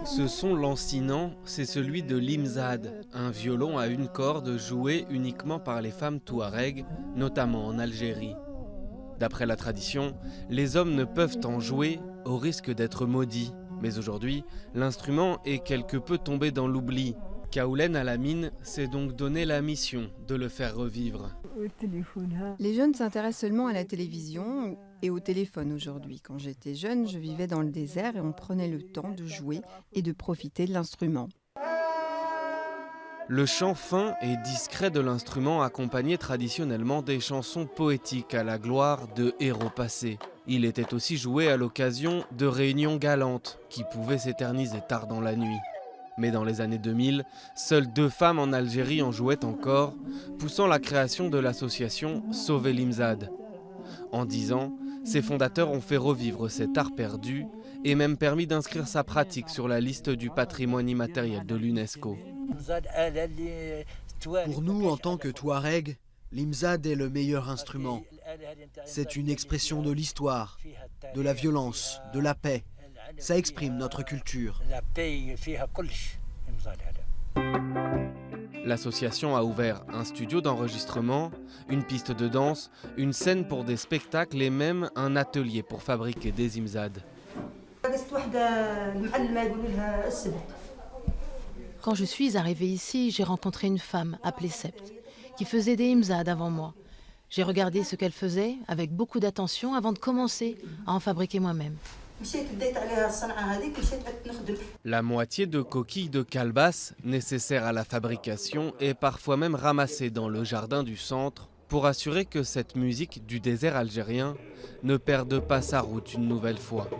Ce son lancinant, c'est celui de l'imzad, un violon à une corde joué uniquement par les femmes touaregs, notamment en Algérie. D'après la tradition, les hommes ne peuvent en jouer au risque d'être maudits. Mais aujourd'hui, l'instrument est quelque peu tombé dans l'oubli. Kaoulen Alamine s'est donc donné la mission de le faire revivre. Les jeunes s'intéressent seulement à la télévision et au téléphone aujourd'hui. Quand j'étais jeune, je vivais dans le désert et on prenait le temps de jouer et de profiter de l'instrument. Le chant fin et discret de l'instrument accompagnait traditionnellement des chansons poétiques à la gloire de héros passés. Il était aussi joué à l'occasion de réunions galantes qui pouvaient s'éterniser tard dans la nuit. Mais dans les années 2000, seules 2 femmes en Algérie en jouaient encore, poussant la création de l'association Sauver l'Imzad. En 10 ans, ses fondateurs ont fait revivre cet art perdu et même permis d'inscrire sa pratique sur la liste du patrimoine immatériel de l'UNESCO. Pour nous, en tant que Touareg, l'imzad est le meilleur instrument. C'est une expression de l'histoire, de la violence, de la paix. Ça exprime notre culture. L'association a ouvert un studio d'enregistrement, une piste de danse, une scène pour des spectacles et même un atelier pour fabriquer des imzad. Quand je suis arrivée ici, j'ai rencontré une femme appelée Sept, qui faisait des imzad avant moi. J'ai regardé ce qu'elle faisait avec beaucoup d'attention avant de commencer à en fabriquer moi-même. La moitié de coquilles de calebasse nécessaires à la fabrication est parfois même ramassée dans le jardin du centre pour assurer que cette musique du désert algérien ne perde pas sa route une nouvelle fois.